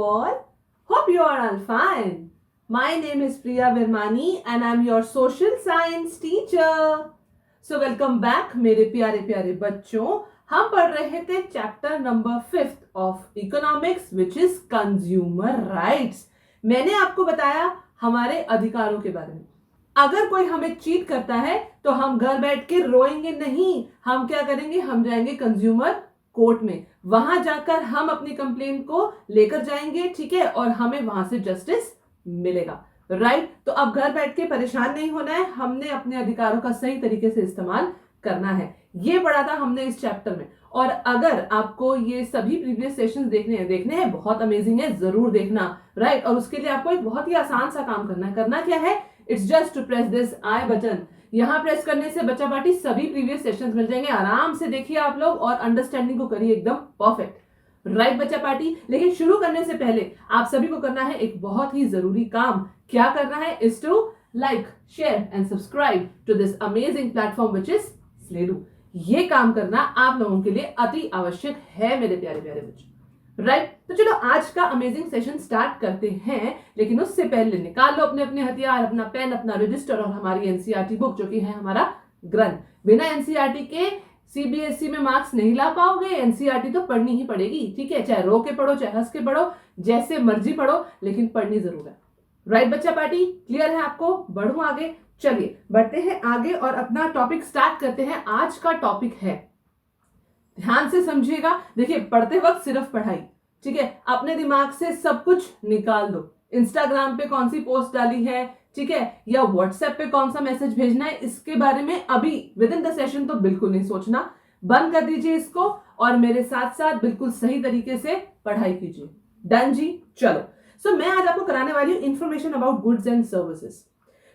all. Hope you are all fine. My name is Priya Virmani and I am your social science teacher. So welcome back मेरे प्यारे प्यारे बच्चों. हम पढ़ रहे थे chapter number 5 of economics which is consumer rights. मैंने आपको बताया हमारे अधिकारों के बारे में. अगर कोई हमें चीट करता है तो हम घर बैठ के रोएंगे नहीं. हम क्या करेंगे, हम जाएंगे कंज्यूमर कोर्ट में. वहां जाकर हम अपनी कंप्लेंट को लेकर जाएंगे, ठीक है, और हमें वहां से जस्टिस मिलेगा. राइट. तो अब घर बैठ के परेशान नहीं होना है. हमने अपने अधिकारों का सही तरीके से इस्तेमाल करना है. ये पढ़ा था हमने इस चैप्टर में. और अगर आपको ये सभी प्रीवियस सेशंस देखने हैं बहुत अमेजिंग है, जरूर देखना. राइट. और उसके लिए आपको एक बहुत ही आसान सा काम करना क्या है, it's just to press this I button. यहां प्रेस करने से बच्चा पार्टी सभी प्रीवियस सेशंस मिल जाएंगे. आराम से देखिए आप लोग और अंडरस्टैंडिंग को करिए एकदम परफेक्ट. राइट बच्चा पार्टी. लेकिन शुरू करने से पहले आप सभी को करना है एक बहुत ही जरूरी काम. क्या करना है, is to like, share and subscribe to this amazing platform which is Sledu. ये काम करना आप लोगों के लिए अति आवश्यक है मेरे प्यारे प्यारे बच्चों. राइट. तो चलो आज का अमेजिंग सेशन स्टार्ट करते हैं. लेकिन उससे पहले निकाल लो अपने अपने हथियार, अपना पेन, अपना रजिस्टर और हमारी एनसीईआरटी बुक जो कि है हमारा ग्रंथ. बिना एनसीईआरटी के सीबीएसई में मार्क्स नहीं ला पाओगे. एनसीईआरटी तो पढ़नी ही पड़ेगी, ठीक है. चाहे रो के पढ़ो, चाहे हंस के पढ़ो, जैसे मर्जी पढ़ो, लेकिन पढ़नी जरूर है. राइट बच्चा पार्टी. क्लियर है आपको? बढ़ू आगे. चलिए बढ़ते हैं आगे और अपना टॉपिक स्टार्ट करते हैं. आज का टॉपिक है, ध्यान से समझिएगा. देखिए पढ़ते वक्त सिर्फ पढ़ाई, ठीक है. अपने दिमाग से सब कुछ निकाल दो. इंस्टाग्राम पे कौन सी पोस्ट डाली है, ठीक है, या व्हाट्सएप पे कौन सा मैसेज भेजना है, इसके बारे में अभी विद इन द सेशन तो बिल्कुल नहीं सोचना. बंद कर दीजिए इसको और मेरे साथ साथ बिल्कुल सही तरीके से पढ़ाई कीजिए. डन जी. चलो. सो मैं आज आपको कराने वाली हूँ information about goods and services.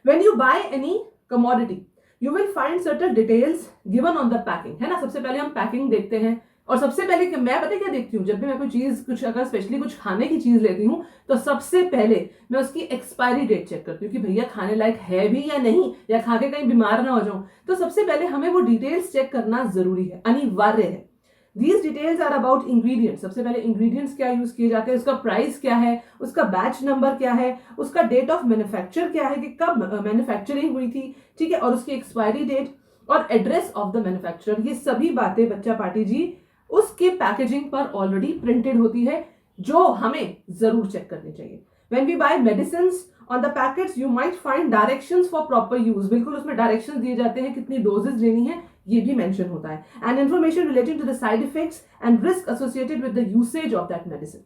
When you by any commodity you will find certain details given on the packing, है ना. सबसे पहले हम पैकिंग देखते हैं. और सबसे पहले मैं पता क्या देखती हूँ, जब भी मैं कोई चीज, कुछ अगर स्पेशली कुछ खाने की चीज लेती हूँ तो सबसे पहले मैं उसकी एक्सपायरी डेट चेक करती हूँ कि भैया खाने लायक है भी या नहीं, या खा के कहीं बीमार ना हो जाऊं. तो सबसे पहले हमें वो डिटेल्स चेक करना जरूरी है, अनिवार्य है. These details are about ingredients. सबसे पहले इंग्रेडिएंट्स क्या यूज किए जाते हैं, उसका प्राइस क्या है, उसका बैच नंबर क्या है, उसका डेट ऑफ मैन्युफैक्चर क्या है कि कब मैन्युफैक्चरिंग हुई थी, ठीक है, और उसकी एक्सपायरी डेट और एड्रेस ऑफ द मैन्युफैक्चरर. ये सभी बातें बच्चा पार्टी जी उसके पैकेजिंग पर ऑलरेडी प्रिंटेड होती है, जो हमें जरूर चेक करनी चाहिए. When we buy medicines, on the packets you might find directions for proper use. बिल्कुल उसमें डायरेक्शंस दिए जाते हैं, कितनी डोजेस लेनी है ये भी मेंशन होता है. And information relating to the side effects and risk associated with the usage of that medicine.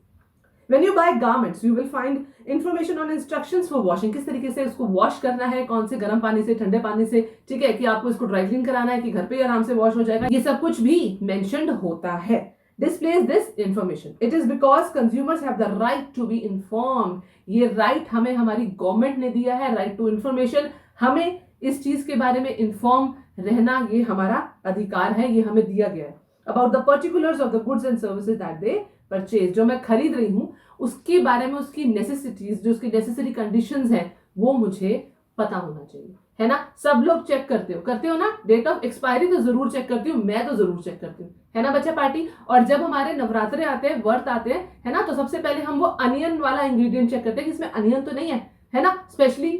When you buy garments, you will find information on instructions for washing. किस तरीके से उसको वॉश करना है, कौन से गर्म पानी से, ठंडे पानी से, ठीक है, कि आपको इसको ड्राई क्लीन कराना है कि घर पे ही आराम से वॉश हो जाएगा, ये सब कुछ भी मेंशन्ड होता है. Displays this information. It is because consumers have the right to be informed. ये right हमें हमारी गवर्नमेंट ने दिया है, right to information. हमें इस चीज के बारे में इन्फॉर्म रहना ये हमारा अधिकार है, ये हमें दिया गया है. About the particulars of the goods and services that they purchase, जो मैं खरीद रही हूँ उसके बारे में, उसकी नेसेसिटीज, जो उसकी नेसेसरी कंडीशंस हैं, वो मुझे पता होना चाहिए, है ना. सब लोग चेक करते हो ना. डेट ऑफ एक्सपायरी तो जरूर चेक करती हूँ, मैं तो जरूर चेक करती हूँ, है ना बच्चा पार्टी. और जब हमारे नवरात्रे आते हैं, व्रत आते हैं, है ना, तो सबसे पहले हम वो अनियन वाला इंग्रेडिएंट चेक करते हैं कि इसमें अनियन तो नहीं है ना. स्पेशली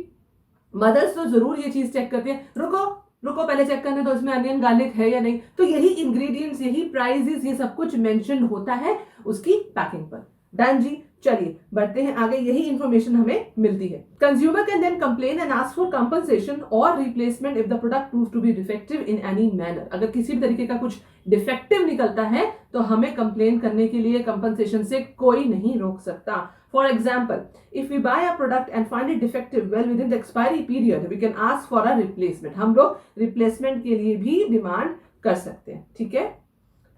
मदर्स तो जरूर ये चीज चेक करती है. रुको पहले चेक करने तो इसमें अनियन गार्लिक है या नहीं. तो यही इंग्रेडिएंट्स, यही प्राइसेस, ये सब कुछ मेंशन होता है उसकी पैकिंग पर. डन जी. चलिए बढ़ते हैं आगे. यही इंफॉर्मेशन हमें मिलती है. Consumer can then complain and ask for compensation और replacement if the product prove to be defective in any manner. अगर किसी भी तरीके का कुछ डिफेक्टिव निकलता है तो हमें कंप्लेन करने के लिए कंपनसेशन से कोई नहीं रोक सकता. For example, if we buy a product and find it defective well within the expiry period, we can ask for a replacement. हम लोग replacement के लिए भी डिमांड कर सकते हैं, ठीक है.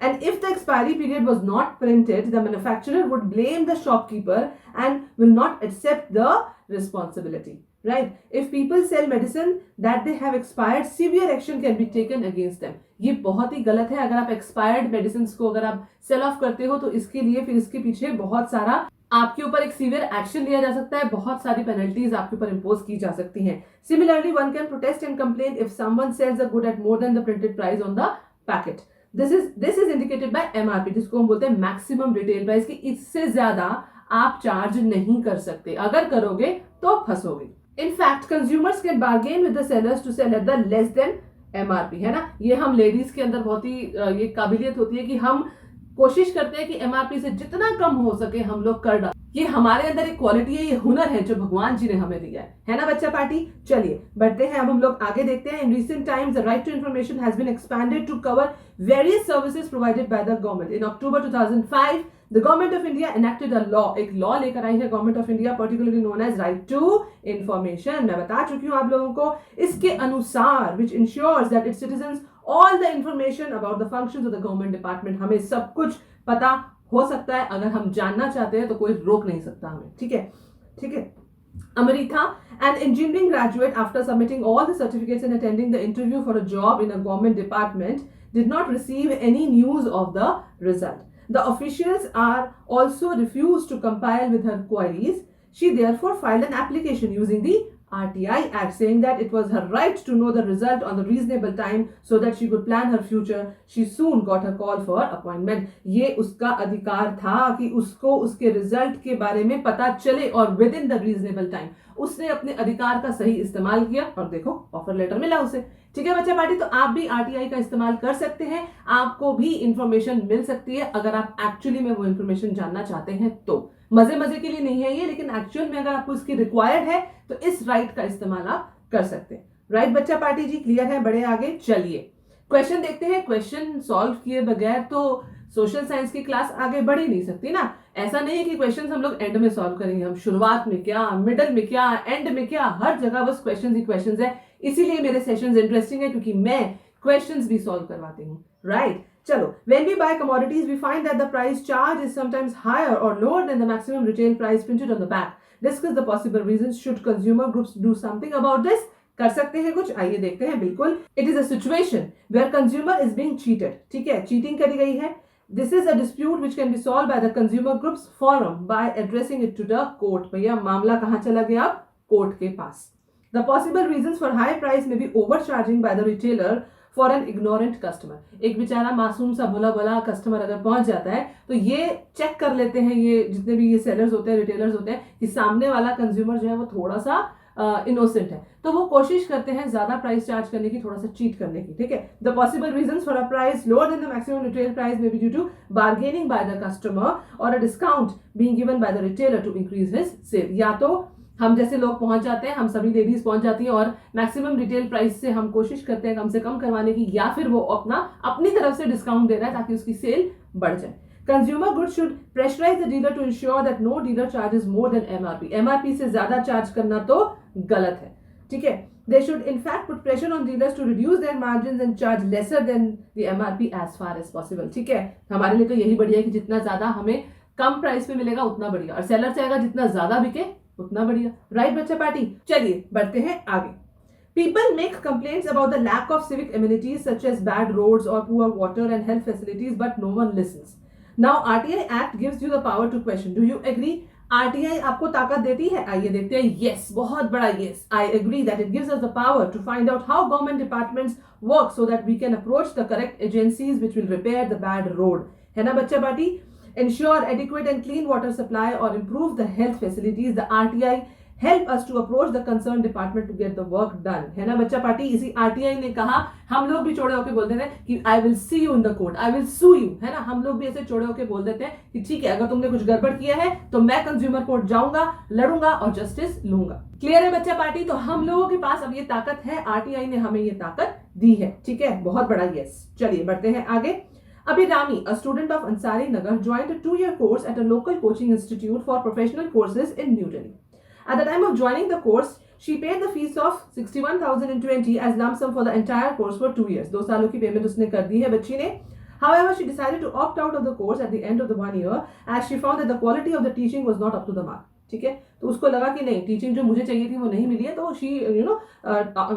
And if the expiry period was not printed, the manufacturer would blame the shopkeeper and will not accept the responsibility. Right? If people sell medicine that they have expired, severe action can be taken against them. ये बहुत ही गलत है. अगर आप expired medicines को अगर आप sell off करते हो तो इसके लिए फिर इसके पीछे बहुत सारा आपके ऊपर एक सीवियर एक्शन लिया जा सकता है, बहुत सारी पेनल्टीज आपके ऊपर इंपोज की जा सकती हैं. Similarly one can protest and complain if someone sells a good at more than the printed price on the packet. This is indicated by MRP, जिसको हम बोलते हैं मैक्सिमम रिटेल प्राइस, की इससे ज्यादा आप चार्ज नहीं कर सकते, अगर करोगे तो फंसोगे। In fact consumers can bargain with the sellers to sell at the less than MRP, है ना। ये हम लेडीज के अंदर बहुत ही ये काबिलियत होती है कि हम कोशिश करते हैं कि एमआरपी से जितना कम हो सके हम लोग कर डालें। ये हमारे अंदर एक क्वालिटी है, ये हुनर है जो भगवान जी ने हमें दिया है ना बच्चा पार्टी। चलिए बढ़ते हैं, अब हम लोग आगे देखते हैं। In recent times the right to information has been expanded to cover various services provided by the government. In October 2005 the government of India enacted a law, एक लॉ लेकर आई है government of India, particularly known as right to information. मैं बता चुकी हूं आप लोगों को, इसके अनुसार which ensures that its citizens all the information about the functions of the government department. हमें सब कुछ पता हो सकता है, अगर हम जानना चाहते हैं तो कोई रोक नहीं सकता हमें, ठीक है, ठीक है। Amrita, an engineering graduate, after submitting all the certificates and attending the interview for a job in a government department, did not receive any news of the result. The officials are also refused to compile with her queries. She therefore filed an application using the RTI Act, saying that it was her right to know the result on the reasonable time so that she could plan her future. She soon got a call for appointment. ये उसका अधिकार था कि उसको उसके result के बारे में पता चले और with in the reasonable time. उसने अपने अधिकार का सही इस्तेमाल किया और देखो ऑफर लेटर मिला उसे, ठीक है बच्चा पार्टी। तो आप भी आरटीआई का इस्तेमाल कर सकते हैं, आपको भी इंफॉर्मेशन मिल सकती है अगर आप एक्चुअली में वो इंफॉर्मेशन जानना चाहते हैं तो। मजे मजे के लिए नहीं है ये, लेकिन एक्चुअल में अगर आपको इसकी रिक्वायर्ड है तो इस राइट का इस्तेमाल आप कर सकते हैं। राइट बच्चा पार्टी जी, क्लियर है? बड़े आगे चलिए क्वेश्चन देखते हैं। क्वेश्चन सॉल्व किए बगैर तो सोशल साइंस की क्लास आगे बढ़ ही नहीं सकती ना। ऐसा नहीं है कि क्वेश्चंस हम लोग एंड में सॉल्व करेंगे, हम शुरुआत में क्या, मिडल में क्या, एंड में क्या, हर जगह बस क्वेश्चंस ही क्वेश्चंस है। इसीलिए मेरे सेशंस इंटरेस्टिंग है क्योंकि मैं क्वेश्चंस भी सॉल्व करवाती हूँ। राइट चलो, when we buy commodities we find that the price charged is sometimes higher or lower than the maximum retail price printed on the back. Discuss the possible reasons. Should consumer groups do something about this? कर सकते हैं कुछ, आइए देखते हैं। बिल्कुल, it is a situation where consumer is being cheated, ठीक है, चीटिंग करी गई है। This is a dispute which can be solved by the consumer groups forum by addressing it to the court. भैया मामला कहाँ चला गया? अब कोर्ट के पास। The possible reasons for high price may be overcharging by the retailer for an ignorant customer. एक बेचारा मासूम सा भोला भोला कस्टमर अगर पहुंच जाता है तो ये चेक कर लेते हैं, ये जितने भी ये सेलर्स होते हैं, रिटेलर्स होते हैं, कि सामने वाला कंज्यूमर जो है वो थोड़ा सा इनोसेंट है, तो वो कोशिश करते हैं ज्यादा प्राइस चार्ज करने की, थोड़ा सा चीट करने की, ठीक है। The possible reasons for a price lower than the maximum retail price may be due to bargaining by the customer और a discount being given by the retailer to increase his sale. या तो हम जैसे लोग पहुंच जाते हैं, हम सभी लेडीज पहुंच जाती हैं और मैक्सिमम रिटेल प्राइस से हम कोशिश करते हैं कम से कम करवाने की, या फिर वो अपनी तरफ से डिस्काउंट दे रहा है ताकि उसकी सेल बढ़ जाए। Consumer goods should pressurize the dealer to ensure that no dealer charges more than MRP. MRP से ज्यादा चार्ज करना तो गलत है, ठीक है। They should in fact put pressure on dealers to reduce their margins and charge lesser than the MRP as far as possible, ठीक है। हमारे लिए तो यही बढ़िया है कि जितना ज्यादा हमें कम प्राइस पे मिलेगा उतना बढ़िया, और सेलर चाहेगा जितना ज्यादा बिके उतना बढ़िया। राइट बच्चा पार्टी, चलिए बढ़ते हैं आगे। People make complaints about the lack of civic amenities such as bad roads or poor water and health facilities, but no one listens. Now RTI Act gives you the power to question. Do you agree? RTI आपको ताकत देती है? आइए देखते हैं। Yes, बहुत बड़ा yes. I agree that it gives us the power to find out how government departments work so that we can approach the correct agencies which will repair the bad road. है ना बच्चा party? Ensure adequate and clean water supply or improve the health facilities. The RTI help us to approach the concerned department to get the work done. है ना बच्चा party? इसी RTI ने कहा, हम लोग भी चौड़े होके बोल देते हैं कि I will see you in the court, I will sue you, है ना। हम लोग भी ऐसे चौड़े होके बोल देते हैं कि ठीक है, अगर तुमने कुछ गड़बड़ किया है तो मैं कंज्यूमर कोर्ट जाऊंगा, लड़ूंगा और जस्टिस लूंगा। क्लियर है बच्चा पार्टी? तो हम लोगों के पास अब ये ताकत है, RTI ने हमें ये ताकत दी है, ठीक है। बहुत बड़ा यस। चलिए बढ़ते हैं आगे। Abhirami, a student of Ansari Nagar, joined a 2-year course at a local coaching institute for professional courses in New Delhi. At the time of joining the course, she paid the fees of 61,020 as lump sum for the entire course for 2 years. 2 सालों की payment उसने कर दी है बच्ची ने। However, she decided to opt out of the course at the end of the 1 year as she found that the quality of the teaching was not up to the mark. ठीक है, तो उसको लगा कि नहीं, टीचिंग जो मुझे चाहिए थी वो नहीं मिली है, तो she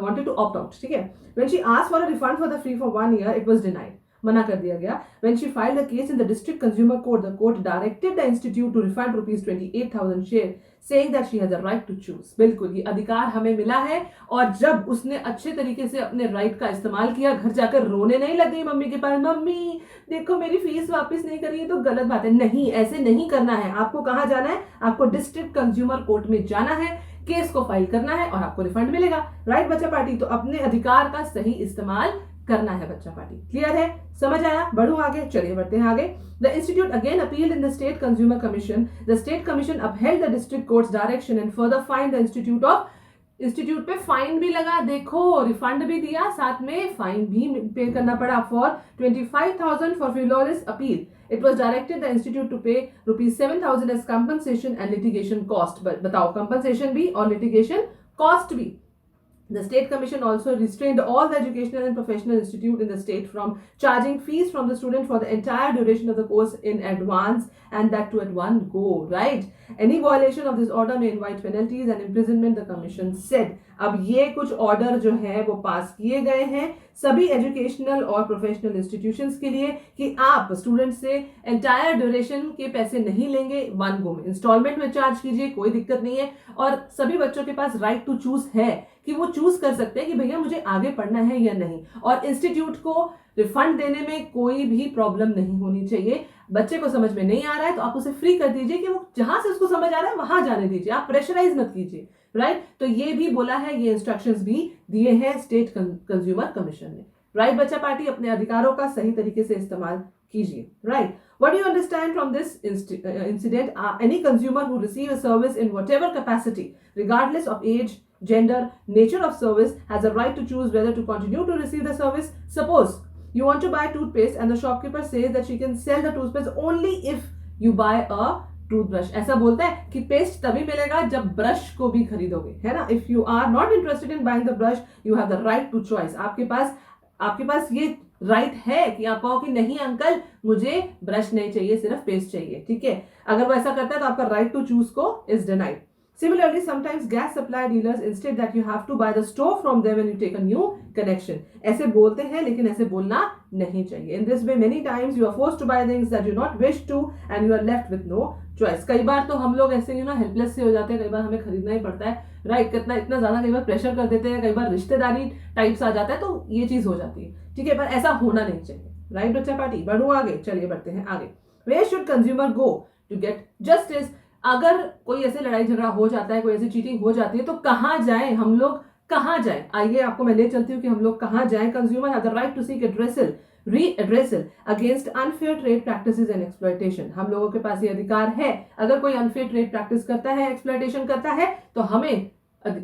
wanted to opt out, ठीक है। When she asked for a refund for the fee for 1 year, it was denied. मना कर दिया गया. When she filed a case in the district consumer court, the court directed the institute to refund rupees 28,000 share, saying that she has a right to choose. बिल्कुल ये अधिकार हमें मिला है. और जब उसने अच्छे तरीके से अपने राइट का इस्तेमाल किया, घर जाकर रोने नहीं लग गई मम्मी के पास, मम्मी देखो मेरी फीस वापस नहीं करी है, तो गलत बात है. नहीं, ऐसे नहीं करना है. आपको कहाँ जाना है? आपको डिस्ट्रिक्ट कंज्यूमर कोर्ट में जाना है, केस को फाइल करना है और आपको रिफंड मिलेगा. राइट बच्चा पार्टी? तो अपने अधिकार का सही इस्तेमाल करना है बच्चा पार्टी. क्लियर है? समझ आया? बढ़ू आगे. चलिए बढ़ते हैं आगे. The institute again appealed in the State Consumer Commission. The State Commission upheld the district court's direction and further fined the institute पे फाइन भी लगा. देखो, रिफंड भी दिया, साथ में फाइन भी पे करना पड़ा for 25,000 for frivolous appeal. It was directed the institute to pay rupees 7,000 as compensation and litigation cost. बताओ, compensation भी और litigation cost भी. The State Commission also restrained all the educational and professional institute in the state from charging fees from the student for the entire duration of the course in advance, and that too at one go, right? Any violation of this order may invite penalties and imprisonment, the commission said. अब ये कुछ order जो है वो पास किए गए हैं सभी एजुकेशनल और प्रोफेशनल इंस्टीट्यूशंस के लिए कि आप स्टूडेंट से एंटायर ड्यूरेशन के पैसे नहीं लेंगे, वन गो में इंस्टॉलमेंट में चार्ज कीजिए, कोई दिक्कत नहीं है. और सभी बच्चों के पास राइट टू चूज है कि वो चूज कर सकते हैं कि भैया मुझे आगे पढ़ना है या नहीं. और इंस्टीट्यूट को रिफंड देने में कोई भी प्रॉब्लम नहीं होनी चाहिए. बच्चे को समझ में नहीं आ रहा है तो आप उसे फ्री कर दीजिए कि वो जहां से उसको समझ आ रहा है वहां जाने दीजिए, आप प्रेशराइज मत कीजिए. राइट? तो ये भी बोला है, ये इंस्ट्रक्शंस भी दिए हैं स्टेट कंज्यूमर कमीशन ने. राइट बच्चा पार्टी? अपने अधिकारों का सही तरीके से इस्तेमाल कीजिए. Right? What do you understand from this incident? Any consumer who receive a service in whatever capacity, regardless of age, gender, nature of service, has a right to choose whether to continue to receive the service. Suppose you want to buy toothpaste and the shopkeeper says that she can sell the toothpaste only if you buy a toothbrush. ऐसा बोलता है कि paste तभी मिलेगा जब brush को भी खरीदोगे, है ना? If you are not interested in buying the brush, you have the right to choice. आपके पास ये राइट है कि आप कहो कि नहीं अंकल मुझे ब्रश नहीं चाहिए, सिर्फ पेस्ट चाहिए. ठीक है? अगर वो ऐसा करता है तो आपका राइट टू चूज को is denied. Similarly, sometimes gas supply dealers insist that you have to buy the stove from them when you take a new connection. ऐसे बोलते हैं लेकिन ऐसे बोलना नहीं चाहिए. In this way, many times you are forced to buy things that you not wish to and you are left with no choice. कई बार तो हम लोग ऐसे हेल्पलेस से हो जाते हैं, कई बार हमें खरीदना ही पड़ता है. राइट? इतना ज्यादा कई बार प्रेशर कर देते हैं, कई बार रिश्तेदारी टाइप्स आ जाता है, तो ये चीज हो जाती है. ठीक है? पर ऐसा होना नहीं चाहिए. राइट बच्चा पार्टी? बढ़ू आगे. चलिए बढ़ते हैं आगे. Where should consumer go to get justice? अगर कोई ऐसे लड़ाई झगड़ा हो जाता है, कोई ऐसी चीटिंग हो जाती है, तो कहाँ जाएं हम लोग? कहाँ जाएं? आइए आपको मैं ले चलती हूँ कि हम लोग कहाँ जाएं. Consumer have the right to seek redressal against unfair trade practices and exploitation. हम लोगों के पास ये अधिकार है. अगर कोई अनफेयर ट्रेड प्रैक्टिस करता है, एक्सप्लॉयटेशन करता है, तो हमें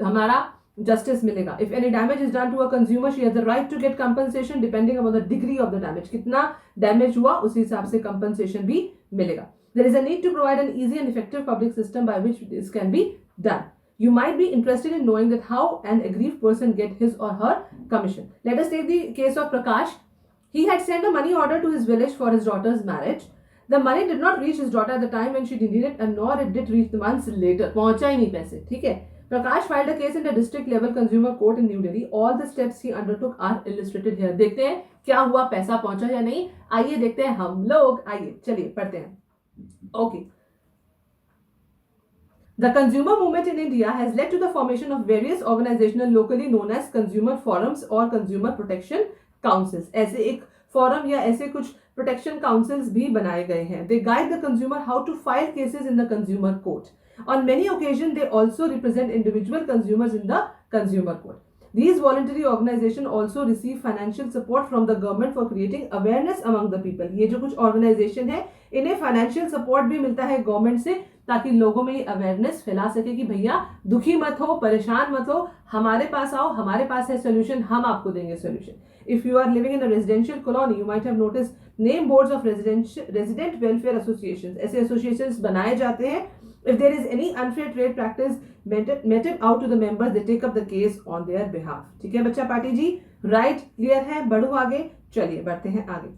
हमारा जस्टिस मिलेगा. If any damage is done to a consumer, she has the right to get compensation depending upon the degree of the damage. कितना डैमेज हुआ उसी हिसाब से कंपनसेशन भी मिलेगा. There is a need to provide an easy and effective public system by which this can be done. You might be interested in knowing that how an aggrieved person get his or her commission. Let us take the case of Prakash. He had sent a money order to his village for his daughter's marriage. The money did not reach his daughter at the time when she needed it, and nor it did reach the months later. पहुंचा ही नहीं पैसे. ठीक है? Prakash filed a case in the district level consumer court in New Delhi. All the steps he undertook are illustrated here. देखते हैं क्या हुआ, पैसा पहुंचा या नहीं. आइए देखते हैं हम लोग. आइए चलिए पढ़ते हैं. Okay. The consumer movement in India has led to the formation of various organizations locally known as consumer forums or consumer protection councils. ऐसे एक forum या ऐसे कुछ protection councils भी बनाए गए हैं. They guide the consumer how to file cases in the consumer court. On many occasions, they also represent individual consumers in the consumer court. These voluntary organizations also receive financial support from the government for creating awareness among the people. ये जो कुछ organization है, इन्हें financial support भी मिलता है government से ताकि लोगों में अवेयरनेस फैला सके कि भैया दुखी मत हो, परेशान मत हो, हमारे पास आओ, हमारे पास है सोल्यूशन, हम आपको देंगे solution. If you are living in a residential colony, you might have noticed name boards of resident welfare associations. ऐसे associations बनाए जाते हैं. If there is any unfair trade practice meted out to the members, they take up the case on their behalf. ठीक है बच्चा पाटी जी? Right? Clear है? बढ़ो आगे. चलिए बढ़ते हैं आगे.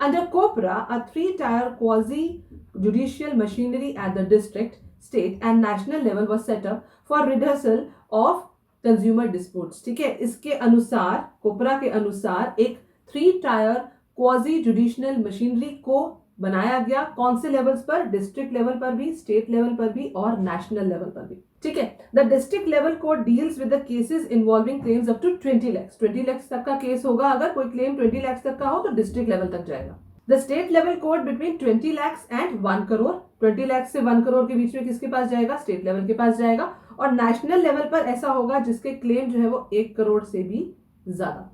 Under COPRA, a 3-tier quasi-judicial machinery at the district, state and national level was set up for redressal of consumer disputes. ठीक है? इसके अनुसार, COPRA के अनुसार एक 3-tier क्वाजी जुडिशनल मशीनरी को बनाया गया कौन से लेवल्स पर, डिस्ट्रिक्ट लेवल पर भी, स्टेट लेवल पर भी और नेशनल लेवल पर भी, ठीक है। The district level court deals with the cases involving claims up to 20 lakhs। 20 lakhs तक का केस होगा, अगर कोई क्लेम 20 lakhs तक का हो तो डिस्ट्रिक्ट लेवल तक जाएगा। The state level court between 20 lakhs and 1 crore, 20 lakhs से 1 crore के बीच में किसके पास जाएगा, स्टेट लेवल के पास जाएगा। और नेशनल लेवल पर ऐसा होगा जिसके क्लेम जो है वो 1 crore से भी ज्यादा।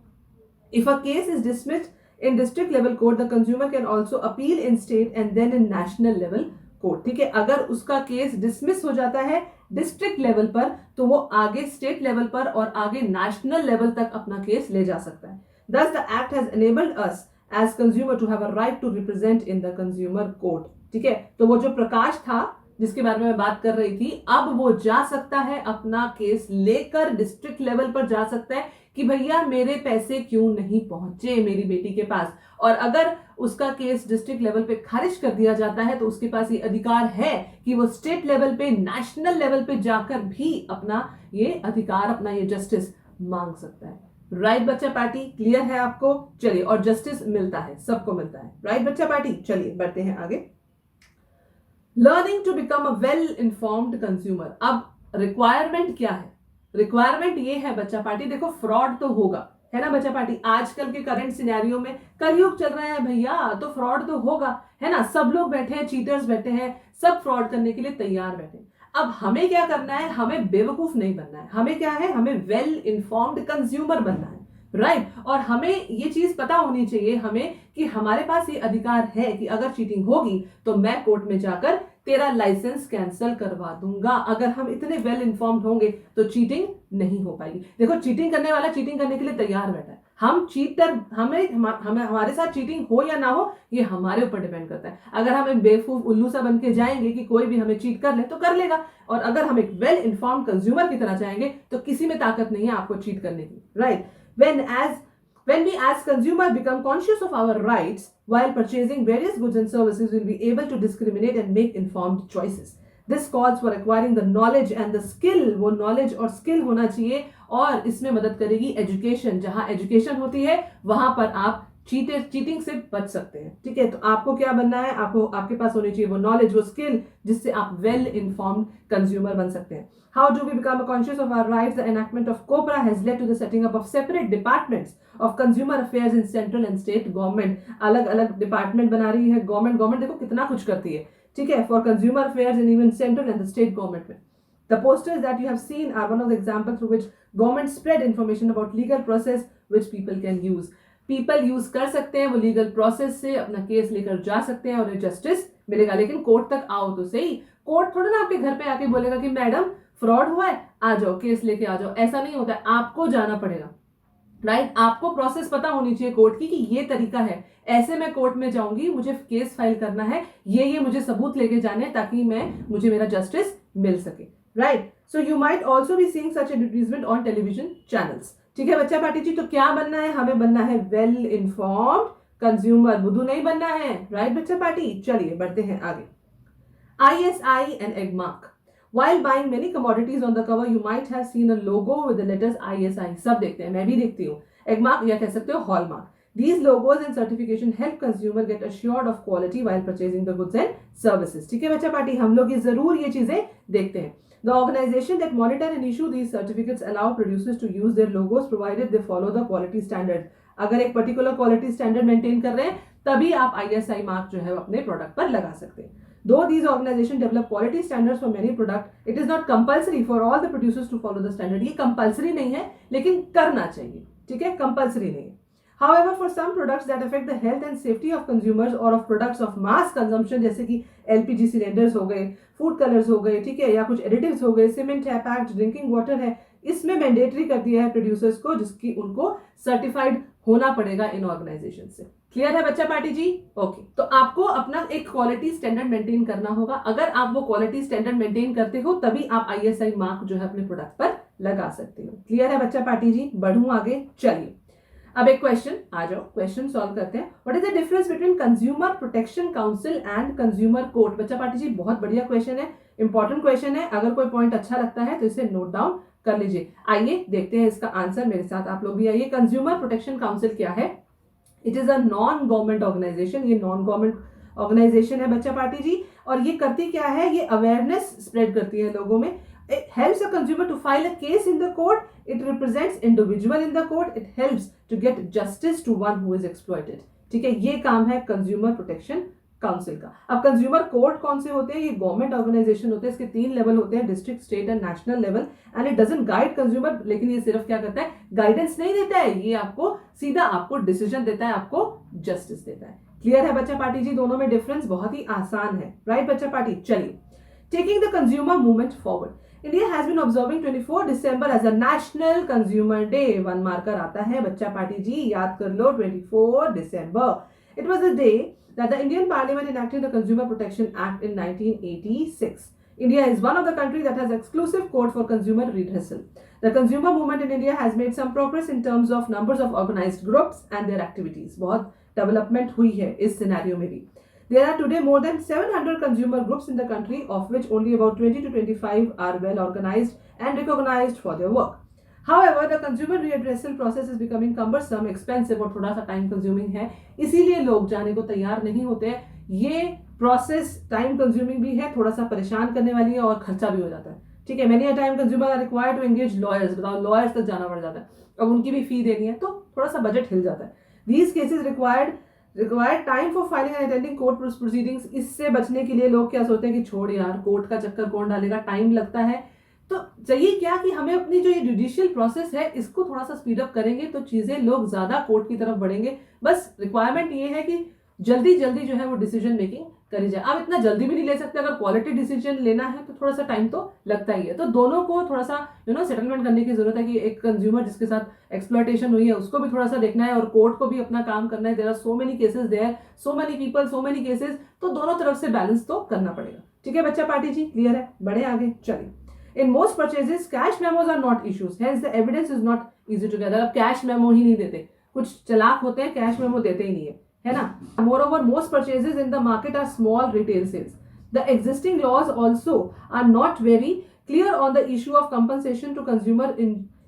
If a case is dismissed in district level court, the consumer can also appeal in state and then in national level court। ठीक है, अगर उसका केस डिसमिस हो जाता है डिस्ट्रिक्ट लेवल पर तो वो आगे स्टेट लेवल पर और आगे नेशनल लेवल तक अपना केस ले जा सकता है। Thus the act has enabled us as consumer to have a right to represent in the consumer court। ठीक है, तो वो जो प्रकाश था जिसके बारे में मैं बात कर रही थी, अब वो जा सकता है अपना केस लेकर डिस्ट्रिक्ट लेवल पर जा सकता है कि भैया मेरे पैसे क्यों नहीं पहुंचे मेरी बेटी के पास। और अगर उसका केस डिस्ट्रिक्ट लेवल पे खारिज कर दिया जाता है तो उसके पास ये अधिकार है कि वो स्टेट लेवल पे, नेशनल लेवल पे जाकर भी अपना ये अधिकार, अपना ये जस्टिस मांग सकता है। राइट बच्चा पार्टी, क्लियर है आपको? चलिए, और जस्टिस मिलता है, सबको मिलता है। राइट बच्चा पार्टी, चलिए बढ़ते हैं आगे। Learning to become a well informed consumer. अब रिक्वायरमेंट क्या है? रिक्वायरमेंट ये है बच्चा पार्टी, देखो फ्रॉड तो होगा, है ना बच्चा पार्टी। आजकल के करंट सिनेरियो में कलयुग चल रहा है भैया, तो फ्रॉड तो होगा, है ना। सब लोग बैठे हैं, चीटर्स बैठे हैं, सब फ्रॉड करने के लिए तैयार बैठे हैं। अब हमें क्या करना है? हमें बेवकूफ नहीं बनना है। हमें क्या है? हमें वेल इन्फॉर्म्ड कंज्यूमर बनना है, राइट। और हमें ये चीज पता होनी चाहिए हमें कि हमारे पास ये अधिकार है कि अगर चीटिंग होगी तो मैं कोर्ट में जाकर तेरा लाइसेंस कैंसिल करवा दूंगा। अगर हम इतने वेल इन्फॉर्म्ड होंगे तो चीटिंग नहीं हो पाएगी। देखो, चीटिंग करने वाला चीटिंग करने के लिए तैयार बैठा है। हम चीटर, हमारे साथ चीटिंग हो या ना हो ये हमारे ऊपर डिपेंड करता है। अगर हम बेवकूफ उल्लू सा बन के जाएंगे कि कोई भी हमें चीट कर ले तो कर लेगा, और अगर हम एक वेल इन्फॉर्म्ड कंज्यूमर की तरह जाएंगे तो किसी में ताकत नहीं है आपको चीट करने की, right. When we as consumer become conscious of our rights while purchasing various goods and services, we'll be able to discriminate and make informed choices. This calls for acquiring the knowledge and the skill। वो knowledge और skill होना चाहिए, और इसमें मदद करेगी education। जहां education होती है वहां पर आप चीटिंग से बच सकते हैं, ठीक है। तो आपको क्या बनना है? आपके पास होनी चाहिए वो नॉलेज, वो स्किल, जिससे आप वेल इन्फॉर्म्ड कंज्यूमर बन सकते हैं। How do we become conscious of our rights? The enactment of COPRA has led to the setting up of separate departments of consumer affairs in central and state government। अलग अलग department बना रही है government देखो कितना कुछ करती है, ठीक है, for consumer affairs in even central and the state government में। The posters that you have seen are one of the examples through which government spread information about legal process which people can use। People use कर सकते हैं, वो legal process से अपना case लेकर जा सकते हैं और उन्हें जस्टिस मिलेगा। लेकिन कोर्ट तक आओ तो सही। कोर्ट थोड़ा ना आपके घर पे आके बोलेगा कि मैडम फ्रॉड हुआ है, आ जाओ केस लेके आ जाओ। ऐसा नहीं होता है, आपको जाना पड़ेगा, राइट। आपको प्रोसेस पता होनी चाहिए कोर्ट की कि ये तरीका है, ऐसे मैं कोर्ट में जाऊंगी, मुझे केस फाइल करना है, ये मुझे सबूत लेके जाने हैं ताकि मुझे मेरा जस्टिस मिल सके, right. So you might also be seeing such advertisement on television channels, ठीक है बच्चा पार्टी जी। तो क्या बनना है? हमें बनना है वेल इन्फॉर्म्ड कंज्यूमर, बुद्धू नहीं बनना है, राइट बच्चा पार्टी। चलिए बढ़ते हैं आगे। ISI and egg mark। While buying many commodities on the cover, you might have seen a logo with the letters ISI। सब देखते हैं, मैं भी देखती हूँ। Egg mark या कह सकते हो hallmark। These logos and certification help consumer get assured of quality while purchasing the goods and services। ठीक है बच्चा पार्टी, हम लोग ये जरूर ये चीजें देखते हैं। The organization that monitor and issue these certificates allow producers to use their logos provided they follow the quality standards। अगर एक पर्टिकुलर क्वालिटी स्टैंडर्ड मेंटेन कर रहे हैं तभी आप ISI मार्क जो है अपने प्रोडक्ट पर लगा सकते हैं। Though these organizations develop quality standards for many products, it is not compulsory for all the producers to follow the standard। ये कंपल्सरी नहीं है लेकिन करना चाहिए, ठीक है, कंपल्सरी नहीं है। However, for some products that affect the health and safety of consumers or of products of mass consumption, जैसे कि LPG सिलेंडर्स हो गए, फूड कलर्स हो गए, ठीक है, या कुछ एडिटिव्स हो गए, सीमेंट है, पैक्ड ड्रिंकिंग वाटर है, इसमें मैंडेटरी कर दिया है प्रोड्यूसर्स को, जिसकी उनको सर्टिफाइड होना पड़ेगा इन ऑर्गेनाइजेशन से। क्लियर है बच्चा पार्टी जी? ओके। तो आपको अपना एक क्वालिटी स्टैंडर्ड मेंटेन करना होगा। अगर आप वो क्वालिटी स्टैंडर्ड मेंटेन करते हो तभी आप ISI मार्क जो है अपने प्रोडक्ट पर लगा सकते हो। क्लियर है बच्चा पार्टी जी? बढ़ूं आगे, चलिए। अब एक क्वेश्चन, आ जाओ क्वेश्चन सॉल्व करते हैं। What is the difference between consumer protection council and consumer court? बच्चा पार्टी जी बहुत बढ़िया क्वेश्चन है, इंपॉर्टेंट क्वेश्चन है। अगर कोई पॉइंट अच्छा लगता है तो इसे नोट डाउन कर लीजिए। आइए देखते हैं इसका आंसर, मेरे साथ आप लोग भी आइए। कंज्यूमर प्रोटेक्शन काउंसिल क्या है? It is a non government organisation, ये नॉन गवर्नमेंट ऑर्गेनाइजेशन है बच्चा पार्टी जी। और ये करती क्या है, ये अवेयरनेस स्प्रेड करती है लोगों में। It helps a consumer to file a case in the court. It represents individual in the court. It helps to get justice to one who is exploited. ठीक है, ये काम है कंज्यूमर प्रोटेक्शन काउंसिल का। अब कंज्यूमर कोर्ट कौन से होते हैं, ये गवर्नमेंट ऑर्गेनाइजेशन होते हैं। इसके 3 लेवल होते हैं, district, state and national level. And it doesn't guide consumer, लेकिन ये सिर्फ क्या करता है, गाइडेंस नहीं देता है, ये आपको सीधा आपको डिसीजन देता है, आपको जस्टिस देता है। क्लियर है बच्चा पार्टी जी, दोनों में डिफरेंस बहुत ही आसान है। राइट बच्चा पार्टी, चलिए taking the consumer movement forward. India has been observing 24 December as a National Consumer Day. 1 marker आता है बच्चा पार्टी जी, याद कर लो 24 December. It was the day that the Indian Parliament enacted the Consumer Protection Act in 1986. India is one of the countries that has exclusive court for consumer redressal. The consumer movement in India has made some progress in terms of numbers of organized groups and their activities. बहुत development हुई है इस scenario में भी। There are today more than 700 consumer groups in the country, of which only about 20 to 25 are well organized and recognized for their work. However, the consumer redressal process is becoming cumbersome, expensive और थोड़ा सा time consuming है, इसीलिए लोग जाने को तैयार नहीं होते हैं। ये प्रोसेस टाइम कंज्यूमिंग भी है, थोड़ा सा परेशान करने वाली है और खर्चा भी हो जाता है। ठीक है, many time consumer are required to engage lawyers. बताओ, लॉयर्स तक जाना पड़ जाता है, अब उनकी भी फी देनी है, तो थोड़ा सा बजट हिल जाता है। These cases required time for filing and attending court proceedings. इससे बचने के लिए लोग क्या सोचते हैं कि छोड़ यार, कोर्ट का चक्कर कौन डालेगा, टाइम लगता है। तो चाहिए क्या कि हमें अपनी जो ये जुडिशियल प्रोसेस है इसको थोड़ा सा स्पीड अप करेंगे तो चीजें लोग ज्यादा कोर्ट की तरफ बढ़ेंगे। बस रिक्वायरमेंट ये है कि जल्दी जल्दी जो है वो डिसीजन मेकिंग करी जाए। आप इतना जल्दी भी नहीं ले सकते, अगर क्वालिटी डिसीजन लेना है तो थोड़ा सा टाइम तो लगता ही है। तो दोनों को थोड़ा सा सेटलमेंट करने की जरूरत है कि एक कंज्यूमर जिसके साथ एक्सप्लॉयटेशन हुई है उसको भी थोड़ा सा देखना है और कोर्ट को भी अपना काम करना है। There are so many cases, there so many people, so many cases, तो दोनों तरफ से बैलेंस तो करना पड़ेगा। ठीक है बच्चा पार्टी जी, क्लियर है, बढ़े आगे चलिए। In most purchases, cash memos are not issues. Hence, the evidence is not easy to gather. अब कैश मेमो ही नहीं देते, कुछ चालाक होते हैं, कैश मेमो देते ही नहीं है ना। Moreover, most purchases in the market are small retail sales. The existing laws also are not very clear on the issue of compensation to consumer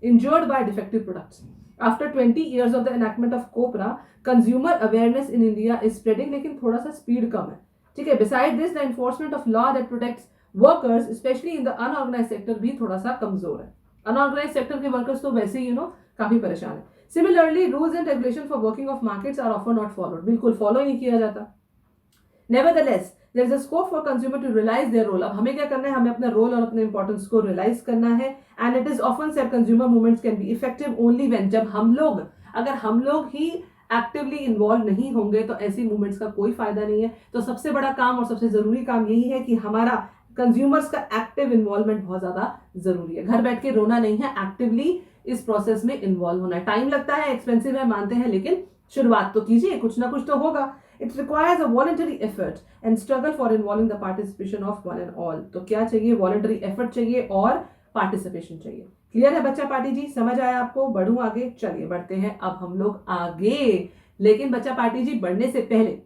injured by defective products. After 20 years of the enactment of COPRA, consumer awareness in India is spreading, लेकिन थोड़ा सा speed कम है। ठीक है, besides this, the enforcement of law that protects workers specially in the unorganised sector भी थोड़ा सा कमजोर है। अनऑर्गेनाइज सेक्टर के वर्कर्स तो वैसे ही काफी परेशान है। Similarly, rules and regulation for working of markets are often not followed, बिल्कुल फॉलो ही नहीं किया जाता। Nevertheless, there is a scope for consumer to realise their role. अब हमें क्या करना है, हमें अपना रोल और अपने इंपॉर्टेंस को रियलाइज करना है। And it is often said consumer movements can be effective only when, जब हम लोग ही एक्टिवली इन्वॉल्व नहीं होंगे तो ऐसी मूवमेंट्स का कोई फायदा नहीं है। तो सबसे बड़ा काम और सबसे जरूरी काम यही है कि हमारा कंज्यूमर्स का एक्टिव इन्वॉल्वमेंट बहुत ज्यादा जरूरी है। घर बैठ के रोना नहीं है, एक्टिवली इस प्रोसेस में इन्वॉल्व होना है। टाइम लगता है, एक्सपेंसिव है, मानते हैं, लेकिन शुरुआत तो कीजिए, कुछ ना कुछ तो होगा। It requires a voluntary effort and struggle for involving the participation of one and all. तो क्या चाहिए, वॉलंटरी एफर्ट चाहिए और पार्टिसिपेशन चाहिए। क्लियर है बच्चा पार्टी जी, समझ आया आपको? बढ़ू आगे, चलिए बढ़ते हैं अब हम लोग आगे। लेकिन बच्चा पार्टी जी, बढ़ने से पहले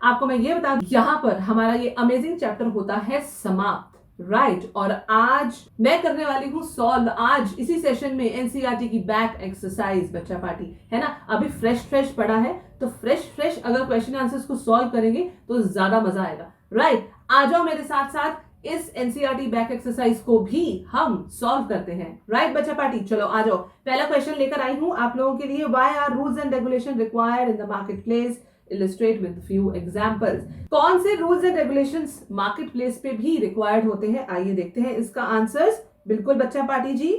आपको मैं ये बता दूं, यहां पर हमारा ये अमेजिंग चैप्टर होता है समाप्त। राइट, और आज मैं करने वाली हूं सॉल्व, आज इसी सेशन में एनसीईआरटी की बैक एक्सरसाइज बच्चा पार्टी, है ना। अभी फ्रेश पढ़ा है तो फ्रेश अगर क्वेश्चन आंसर्स को सॉल्व करेंगे तो ज्यादा मजा आएगा। राइट, आ जाओ मेरे साथ साथ, इस एनसीईआरटी बैक एक्सरसाइज को भी हम सॉल्व करते हैं। राइट बच्चा पार्टी, चलो आ जाओ। पहला क्वेश्चन लेकर आई हूं आप लोगों के लिए। Why are rules and regulation required in the market place? Illustrate with few examples. कौन से rules and regulations market place पे भी रिक्वायर्ड होते हैं, आइए देखते हैं इसका आंसर्स। बिल्कुल बच्चा पार्टी जी,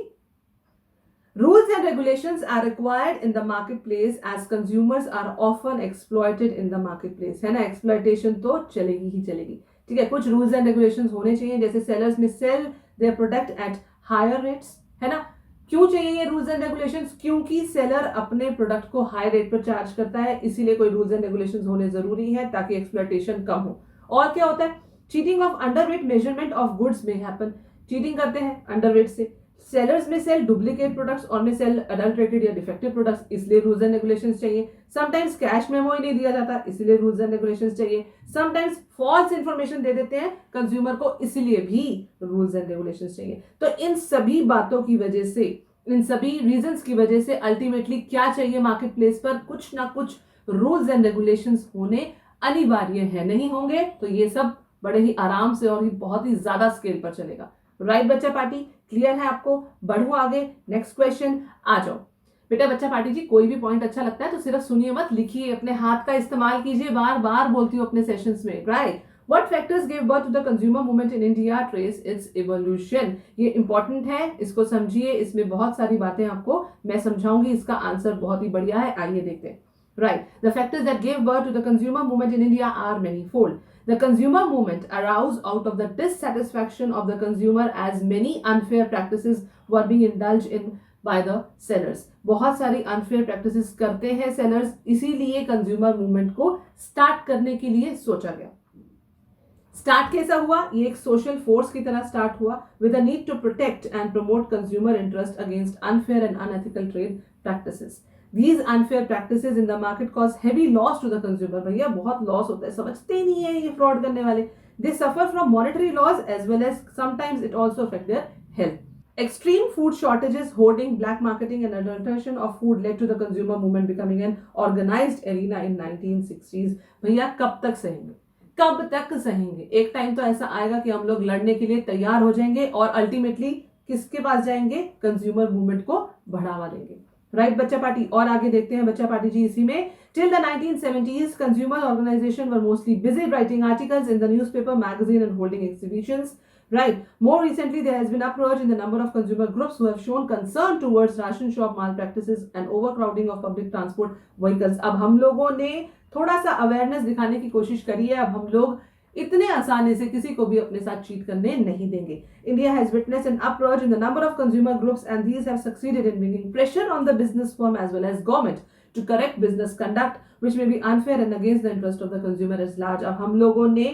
rules and regulations are required in the market place as consumers are often exploited in the market place, है ना। एक्सप्लॉयटेशन तो चलेगी ही चलेगी। ठीक है, कुछ रूल्स एंड रेगुलेशंस होने चाहिए, जैसे sellers may sell their product at higher rates, है ना। क्यों चाहिए ये रूल्स एंड रेगुलेशंस? क्योंकि सेलर अपने प्रोडक्ट को हाई रेट पर चार्ज करता है, इसीलिए कोई रूल्स एंड रेगुलेशंस होने जरूरी है ताकि एक्सप्लॉयटेशन कम हो। और क्या होता है, cheating of underweight measurement of goods में हैपन, चीटिंग करते हैं अंडरवेट से। Sellers may cell duplicate products और में सेल अडल्ट्रेटेड या डिफेक्टिव प्रोडक्ट्स, इसलिए रूल्स एंड रेगुलेशंस चाहिए। समटाइम्स कैश मेमो ही नहीं दिया जाता, इसलिए रूल्स एंड रेगुलेशंस चाहिए। समटाइम्स फॉल्स इंफॉर्मेशन दे देते हैं कंज्यूमर को, इसलिए भी रूल्स एंड रेगुलेशंस चाहिए। तो इन सभी बातों की वजह से, इन सभी रीजंस की वजह से अल्टीमेटली क्या चाहिए मार्केट प्लेस पर? कुछ ना कुछ रूल्स एंड रेगुलेशंस होने अनिवार्य है, नहीं होंगे तो ये सब बड़े ही आराम से और बहुत ही ज्यादा स्केल पर चलेगा। राइट बच्चा पार्टी, क्लियर है आपको? बढ़ू आगे, नेक्स्ट क्वेश्चन आ जाओ। बेटा बच्चा पार्टी जी, कोई भी पॉइंट अच्छा लगता है तो सिर्फ सुनिए मत, लिखिए, अपने हाथ का इस्तेमाल कीजिए, बार बार बोलती हूँ अपने सेशंस में। Right, What factors gave birth to the consumer movement in India? Trace its evolution. ये इंपॉर्टेंट है, इसको समझिए, इसमें बहुत सारी बातें आपको मैं समझाऊंगी, इसका आंसर बहुत ही बढ़िया है, आइए देखते हैं। Right, the factors that gave birth to the consumer movement in India are manifold. The consumer movement arose out of the dissatisfaction of the consumer as many unfair practices were being indulged in by the sellers. बहुत सारी unfair practices करते हैं sellers, इसीलिए consumer movement को start करने के लिए सोचा गया। स्टार्ट कैसा हुआ? ये एक सोशल फोर्स की तरह स्टार्ट हुआ with the need to protect and promote consumer interest against unfair and unethical trade practices. These unfair practices in the market cause heavy loss to the consumer. भैया बहुत loss होता है, समझते ही नहीं है ये फ्रॉड करने वाले। They suffer from monetary loss as well as sometimes it also affect their health. Extreme food shortages, hoarding, black marketing and adulteration of food led to the consumer movement becoming an organized arena in 1960s. भैया कब तक सहेंगे, कब तक सहेंगे? एक time तो ऐसा आएगा कि हम लोग लड़ने के लिए तैयार हो जाएंगे और अल्टीमेटली किसके पास जाएंगे? कंज्यूमर मूवमेंट को बढ़ावा देंगे। राइट बच्चा पार्टी, और आगे देखते हैं बच्चा पार्टी जी इसी में। Till the 1970s consumer organisation were mostly busy writing articles in the newspaper, magazine and holding exhibitions. Right. More recently, there has been upsurge in the number of consumer groups who have shown concern towards ration shop malpractices and overcrowding of public transport vehicles. अब हम लोगों ने थोड़ा सा awareness दिखाने की कोशिश करी है। अब हम लोग इतने आसानी से किसी को भी अपने साथ चीट करने नहीं देंगे। India has witnessed an upsurge in the number of consumer groups and these have succeeded in bringing pressure on the business firm as well as government to correct business conduct which may be unfair and against the interest of the consumer at large. अब हम लोगों ने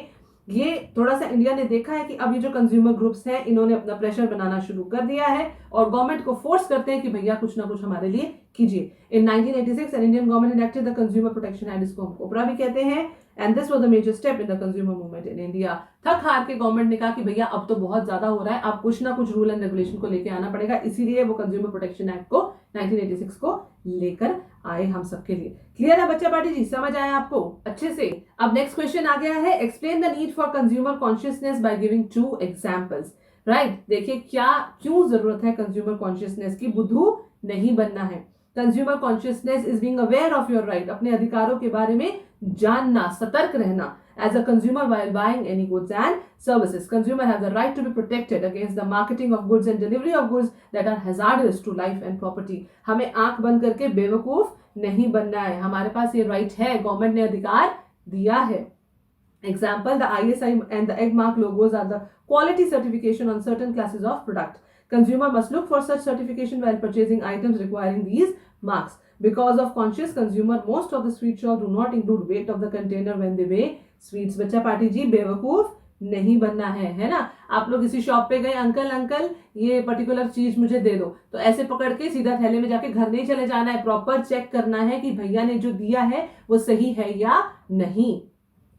ये थोड़ा सा India ने देखा है कि अब ये जो कंज्यूमर ग्रुप्स हैं इन्होंने अपना प्रेशर बनाना शुरू कर दिया है और गवर्नमेंट को फोर्स करते हैं कि भैया कुछ ना कुछ हमारे लिए कीजिए। In 1986 an Indian government enacted the consumer protection act, इसको हम कोपरा भी कहते हैं, and this was the major step in the consumer movement in India. थक हार के गवर्नमेंट ने कहा कि भैया अब तो बहुत ज्यादा हो रहा है, अब कुछ ना कुछ रूल एंड रेगुलेशन को लेकर आना पड़ेगा, इसीलिए वो कंज्यूमर प्रोटेक्शन एक्ट को 1986 को लेकर आए हम सबके लिए। क्लियर है बच्चा पार्टी जी, समझ आया आपको अच्छे से? अब नेक्स्ट क्वेश्चन आ गया है, explain the need for consumer consciousness by giving 2 examples. Right, देखिए क्यों जरूरत है कंज्यूमर कॉन्शियसनेस की? बुद्धू नहीं बनना है। Consumer consciousness is being aware of your right, अपने अधिकारों के बारे में जानना, सतर्क रहना। As a consumer while buying any goods and services, consumer have the right to be protected against the marketing of goods and delivery of goods that are hazardous to life and property. हमें आंख बंद करके बेवकूफ नहीं बनना है, हमारे पास ये राइट है, गवर्नमेंट ने अधिकार दिया है। Example, the ISI and the egg mark logos are the quality certification on certain classes of product. Consumer must look for such certification while purchasing items requiring these marks. Because of conscious consumer, most of the sweet shop do not include weight of the container when they weigh sweets. बच्चा पार्टी जी बेवकूफ नहीं बनना है ना? आप लोग किसी शॉप पे गए, अंकल ये पर्टिकुलर चीज मुझे दे दो, तो ऐसे पकड़ के सीधा थैले में जाके घर नहीं चले जाना है, प्रॉपर चेक करना है कि भैया ने जो दिया है वो सही है या नहीं।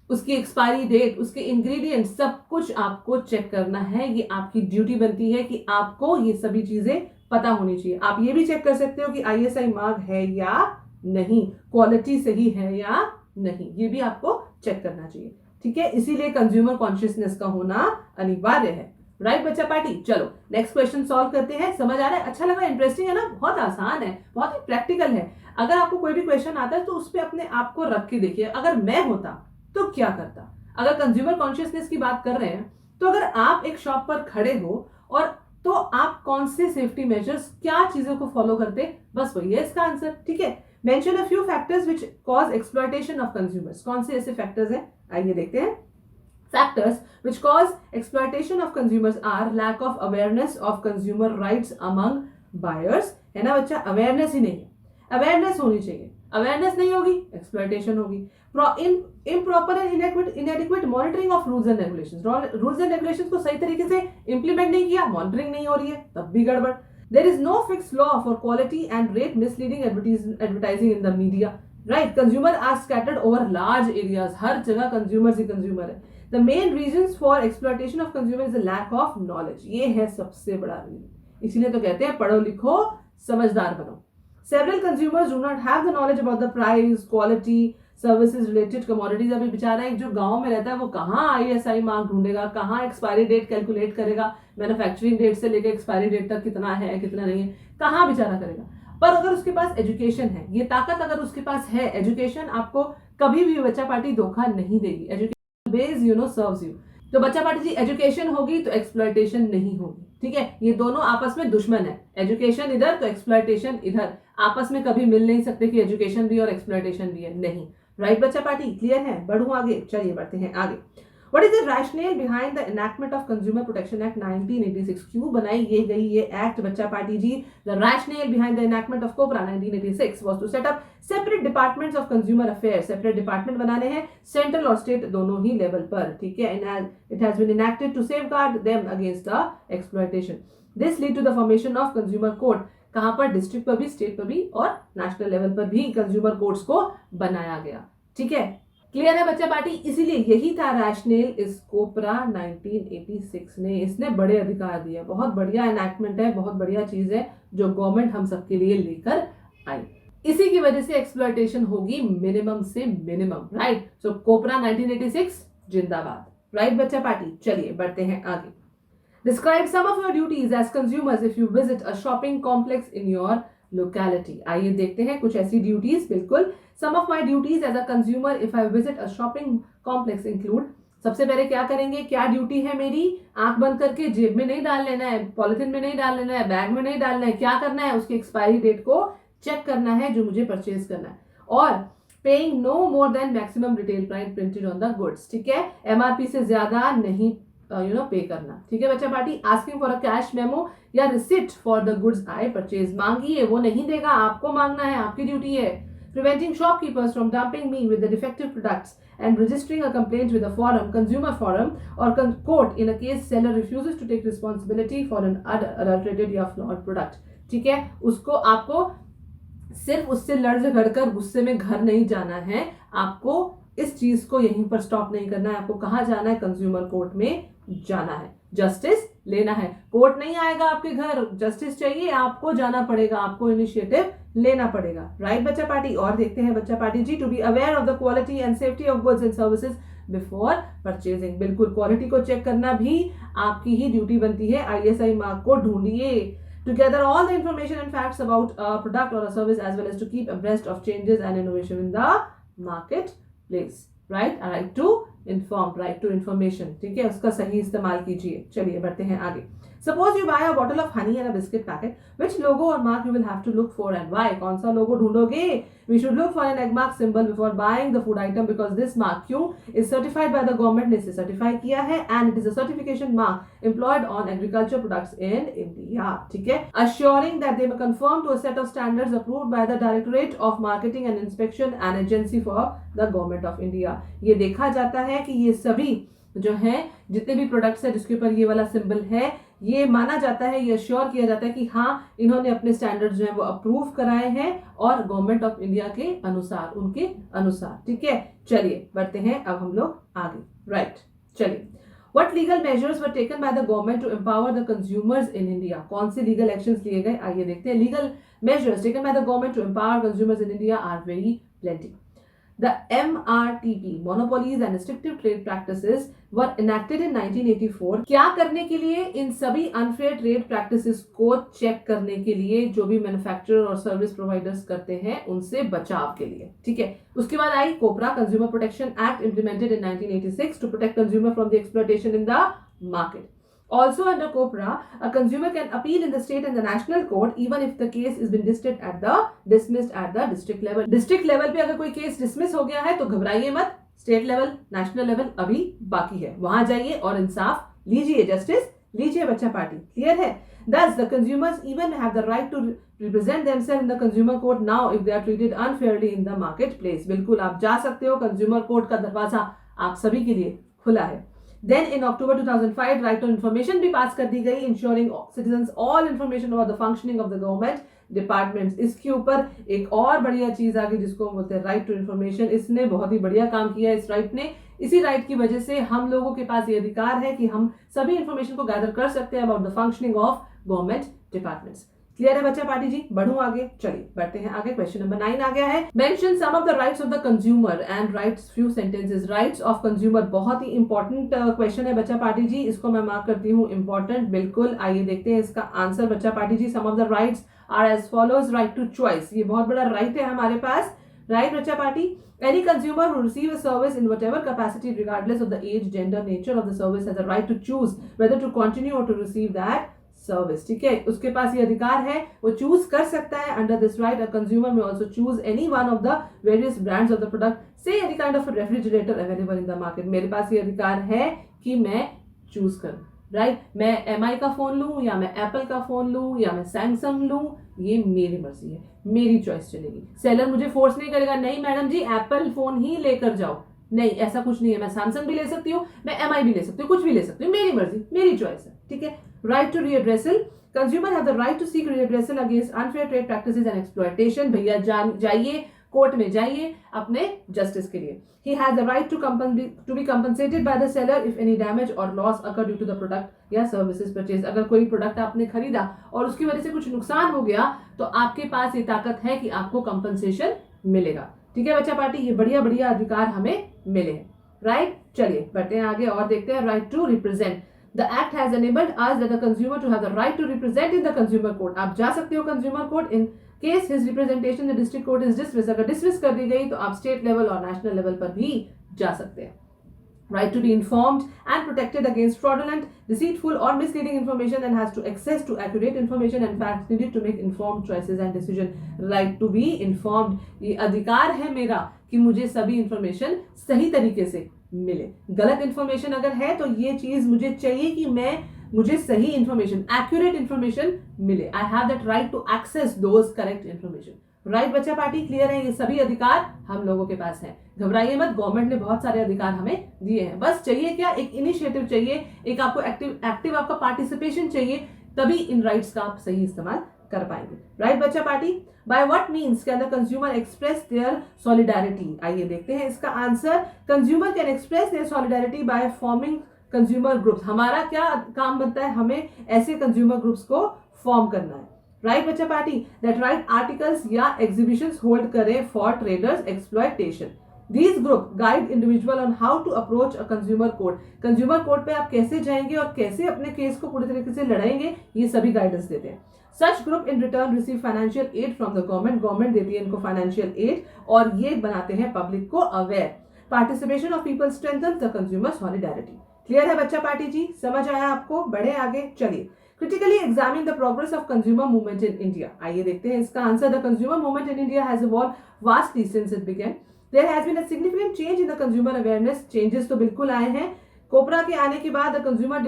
उसकी एक्सपायरी डेट, उसके इंग्रेडिएंट, सब कुछ आपको चेक करना है। ये आपकी ड्यूटी बनती है कि आपको ये सभी चीजें पता होनी चाहिए। आप ये भी चेक कर सकते हो कि ISI मार्क है या नहीं, क्वालिटी सही है या नहीं, ये भी आपको चेक करना चाहिए। ठीक है, इसीलिए कंज्यूमर कॉन्शियसनेस का होना अनिवार्य है। राइट बच्चा पार्टी, चलो नेक्स्ट क्वेश्चन सॉल्व करते हैं। समझ आ रहा है? अच्छा लगा? इंटरेस्टिंग है ना? बहुत आसान है, बहुत ही प्रैक्टिकल है। अगर आपको कोई भी क्वेश्चन आता है तो उस पर अपने आप को रख के देखिए, अगर मैं होता तो क्या करता। अगर कंज्यूमर कॉन्शियसनेस की बात कर रहे हैं तो अगर आप एक शॉप पर खड़े हो और तो आप कौन से सेफ्टी मेजर्स, क्या चीजों को फॉलो करते, बस वही है इसका आंसर। ठीक है, mention a few factors which cause exploitation of consumers. कौन से ऐसे फैक्टर्स हैं, आइए देखते हैं। Factors which cause exploitation of consumers are lack of awareness of consumer rights among buyers, है ना बच्चा? अवेयरनेस ही नहीं है, अवेयरनेस होनी चाहिए। अवेयरनेस नहीं होगी, एक्सप्लॉयटेशन होगी। improper and inadequate monitoring of rules and regulations. Rules and regulations को सही तरीके से इंप्लीमेंट नहीं किया, मॉनिटरिंग नहीं हो रही है, तब भी गड़बड़। There is no fixed law for quality and rate misleading advertising in the media. Right? Consumer are scattered over large areas. हर जगह consumers ही consumer है। The main reasons for exploitation of consumer is a lack of knowledge. ये है सबसे बड़ा reason. इसीलिए तो कहते हैं पढ़ो लिखो समझदार बनो। Several consumers do not have the knowledge about the price, quality, services related commodities. अभी बेचारा एक जो गांव में रहता है वो कहाँ ISI मार्क ढूंढेगा, कहाँ एक्सपायरी डेट कैलकुलेट करेगा, मैन्युफैक्चरिंग डेट से लेकर एक्सपायरी डेट तक कितना है कितना नहीं है, कहाँ बेचारा करेगा। पर अगर उसके पास एजुकेशन है, ये ताकत अगर उसके पास है, एजुकेशन आपको कभी भी बच्चा पार्टी धोखा नहीं देगी। Education base serves you. तो बच्चा पार्टी जी एजुकेशन होगी तो एक्सप्लॉयटेशन नहीं होगी, ठीक है। ये दोनों आपस में दुश्मन है, एजुकेशन इधर तो एक्सप्लॉयटेशन इधर, आपस में कभी मिल नहीं सकते कि एजुकेशन भी और एक्सप्लॉयटेशन भी है, नहीं। राइट बच्चा पार्टी, क्लियर है? बढ़ूं आगे, चलिए बढ़ते हैं आगे। What is the rationale behind the enactment of Consumer Protection Act 1986? क्यों बनाई ये गई ये एक्ट बच्चा पार्टी जी? The rationale behind the enactment of COPRA 1986 was to set up separate departments of consumer affairs. Separate department बनाने हैं सेंट्रल और स्टेट दोनों ही लेवल पर, ठीक है। It has been enacted to safeguard them against the exploitation. This lead to the formation of consumer court. कहाँ पर? District पर भी, स्टेट पर भी और नेशनल लेवल पर भी कंज्यूमर कोर्ट्स को बनाया गया, ठीक है। क्लियर है बच्चा पार्टी? इसीलिए यही था रैशनल इस कोपरा 1986 ने, इसने बड़े अधिकार दिए। बहुत बढ़िया एनैक्टमेंट है, बहुत बढ़िया चीज है जो गवर्नमेंट हम सबके लिए लेकर आई। इसी की वजह से एक्सप्लॉयटेशन होगी मिनिमम से मिनिमम, राइट। सो कोपरा 1986 जिंदाबाद, राइट बच्चा पार्टी। चलिए बढ़ते हैं आगे। Describe some of your duties as consumers if you visit a shopping complex in your locality. आइए देखते हैं कुछ ऐसी ड्यूटीज। बिल्कुल, some of my duties as a consumer if I visit a shopping complex include. सबसे पहले क्या करेंगे, क्या ड्यूटी है मेरी? आंख बंद करके जेब में नहीं डाल लेना है, पॉलिथीन में नहीं डाल लेना है, बैग में नहीं डालना है। क्या करना है? उसकी एक्सपायरी डेट को चेक करना है जो मुझे परचेज करना है। और paying no more than maximum retail price printed on the goods, ठीक है। MRP से ज्यादा नहीं पे करना, ठीक है बच्चा party. Asking for a cash memo या receipt for the goods I purchase, मांगिए, वो नहीं देगा, आपको मांगना है, आपकी ड्यूटी है। Preventing shopkeepers from dumping me with the defective products and registering a complaint with a forum, consumer forum और court in a case seller refuses to take responsibility for an adulterated या flawed product, ठीक है। उसको आपको सिर्फ उससे लड़ झगड़ कर गुस्से में घर नहीं जाना है, आपको इस चीज को यहीं पर स्टॉप नहीं करना है। आपको कहाँ जाना है? कंज्यूमर कोर्ट में जाना है, जस्टिस लेना है। कोर्ट नहीं आएगा आपके घर, जस्टिस चाहिए, आपको जाना पड़ेगा, आपको इनिशिएटिव लेना पड़ेगा, राइट बच्चा पार्टी। और देखते हैं बच्चा पार्टी जी, to be aware of the quality and safety of goods and services before purchasing. बिल्कुल, क्वालिटी को चेक करना भी आपकी ही ड्यूटी बनती है। ISI मार्क को ढूंढिए। To gather all the information and facts about a product or a service as well as to keep abreast of changes and innovation in the marketplace, right? A right to inform, right to information, ठीक है, उसका सही इस्तेमाल कीजिए। चलिए बढ़ते हैं आगे। Suppose you buy a bottle of honey and a biscuit packet. Which logo or mark you will have to look for and why? कौन सा लोगो ढूंढोगे? We should look for an egg mark symbol before buying the food item because this mark क्यों is certified by the government ने इसे certify किया है and it is a certification mark employed on agriculture products in India, ठीक है। Assuring that they conform to a set of standards approved by the Directorate of Marketing and Inspection and Agency for the Government of India. ये देखा जाता है कि ये सभी जो है जितने भी प्रोडक्ट्स है जिसके ऊपर ये वाला सिंबल है, ये माना जाता है, ये अश्योर किया जाता है कि हाँ इन्होंने अपने स्टैंडर्ड्स जो है वो अप्रूव कराए हैं और गवर्नमेंट ऑफ इंडिया के अनुसार, उनके अनुसार, ठीक है। चलिए बढ़ते हैं अब हम लोग आगे, राइट। चलिए, What legal measures were taken by the government to empower the consumers in India? कौन से legal actions लिए गए? आइए देखते हैं। Legal measures taken by the government to empower consumers in India are very plenty. The MRTP, Monopolies and Restrictive Trade Practices, were enacted in 1984. क्या करने के लिए? इन सभी unfair trade practices को चेक करने के लिए जो भी मैन्युफैक्चरर और सर्विस प्रोवाइडर्स करते हैं उनसे बचाव के लिए, ठीक है। उसके बाद आई COPRA, consumer protection act implemented in 1986 to protect consumer from the exploitation in the market. Also under COPRA, a consumer can appeal in the state and the national court even if the case has been dismissed at the district level. District level पे अगर कोई case dismiss हो गया है तो घबराइए मत, state level, national level अभी बाकी है, वहां जाइए और इंसाफ लीजिए, जस्टिस लीजिए बच्चा पार्टी, क्लियर है। Thus, the consumers even have the right to represent themselves in the consumer court now if they are treated unfairly in the marketplace. बिल्कुल आप जा सकते हो, कंज्यूमर कोर्ट का दरवाजा आप सभी के लिए खुला है। Then in October 2005, right to information भी पास कर दी गई, ensuring citizens all information about the functioning of the government departments. इसके ऊपर एक और बढ़िया चीज आ गई जिसको हम बोलते हैं राइट टू इन्फॉर्मेशन। इसने बहुत ही बढ़िया काम किया है इस राइट ने। इसी राइट की वजह से हम लोगों के पास ये अधिकार है कि हम सभी इंफॉर्मेशन को गैदर कर सकते हैं about the functioning of government departments. Clear है बच्चा पार्टी जी? बढ़ूं आगे, चलिए बढ़ते हैं आगे। क्वेश्चन नंबर 9 आ गया है। Mention some of the rights of the consumer and rights few sentences. Rights of consumer बहुत ही इंपॉर्टेंट क्वेश्चन है बच्चा पार्टी जी, इसको मैं मार्क करती हूँ इंपॉर्टेंट, बिल्कुल। आइए देखते हैं इसका आंसर बच्चा पार्टी जी। Some of the rights are as follows. Right to choice, ये बहुत बड़ा राइट है हमारे पास, राइट बच्चा पार्टी। Any consumer who receive a service in whatever capacity, regardless of the age, gender, nature of the service, has a right to choose whether to continue or to receive that service. ठीक है, उसके पास ये अधिकार है, वो choose कर सकता है। Under this right, a consumer may also choose any one of the various brands of the product, say any kind of a refrigerator available in the market. मेरे पास ये अधिकार है कि मैं चूज करूं, राइट मैं MI का फोन लूं या मैं एप्पल का फोन लूं या मैं सैमसंग लूं, ये मेरी मर्जी है, मेरी चॉइस चलेगी। सेलर मुझे फोर्स नहीं करेगा, नहीं मैडम जी एप्पल फोन ही लेकर जाओ, नहीं ऐसा कुछ नहीं है। मैं सैमसंग भी ले सकती हूँ, मैं MI भी ले सकती हूँ, कुछ भी ले सकती हूँ, मेरी मर्जी, मेरी चॉइस है। ठीक है। Right to redressal, consumer have the right to seek redressal against unfair trade practices and exploitation. भैया जाइए कोर्ट में, जाइए अपने जस्टिस के लिए। He has the right to be compensated by the seller if any damage or loss occur due to the product या services purchased। अगर कोई प्रोडक्ट आपने खरीदा और उसकी वजह से कुछ नुकसान हो गया तो आपके पास ये ताकत है कि आपको कंपनसेशन मिलेगा। ठीक है बच्चा पार्टी, ये बढ़िया बढ़िया अधिकार हमें मिले हैं, राइट। चलिए बढ़ते हैं आगे और देखते हैं। Right to represent, The act has enabled us that the consumer to have the right to represent in the consumer court। आप जा सकते हो consumer court in case his representation the district court is dismiss. अगर dismiss कर दी गई तो आप state level और नेशनल लेवल पर भी जा सकते हैं। Right to be informed and protected against fraudulent, deceitful or misleading information and has to access to accurate information and facts needed to make informed choices and decision। Right to be informed, ये अधिकार है मेरा कि मुझे सभी information सही तरीके से मिले। गलत इंफॉर्मेशन अगर है तो ये चीज मुझे चाहिए कि मुझे सही इंफॉर्मेशन, एक्यूरेट इंफॉर्मेशन मिले। I have that right to access those correct information. Right बच्चा पार्टी, क्लियर है? ये सभी अधिकार हम लोगों के पास हैं। घबराइए मत, गवर्नमेंट ने बहुत सारे अधिकार हमें दिए हैं। बस चाहिए क्या? एक इनिशिएटिव चाहिए, एक आपको एक्टिव आपका पार्टिसिपेशन चाहिए, तभी इन राइट्स का आप सही इस्तेमाल कर पाएंगे। राइट बच्चा party, by what means can the consumer express their solidarity? आइए देखते हैं इसका answer. Consumer can express their solidarity by forming consumer groups. हमारा क्या काम बनता है? हमें ऐसे कंज्यूमर ग्रुप्स को फॉर्म करना है। राइट बच्चा पार्टी, दैट राइट आर्टिकल्स या एग्जीबिशंस होल्ड करें for traders exploitation. These group guide individual on how to approach a consumer court। Consumer court पे आप कैसे जाएंगे और कैसे अपने केस को पूरी तरीके से लड़ाएंगे, ये सभी गाइडेंस देते हैं। Such group in return receive financial aid from the government। Government देती है इनको फाइनेंशियल एड और ये बनाते हैं पब्लिक को aware. Participation of people strengthens the consumer solidarity. Clear है बच्चा पार्टी जी? समझ आया आपको? बढ़े आगे, चलिए। Critically examine the progress of consumer movement in India। आइए देखते हैं इसका answer. The consumer movement in India has evolved vastly since it began। There has been a significant change in the consumer awareness। Changes तो बिल्कुल आए हैं। कोपरा के आने के बाद the consumer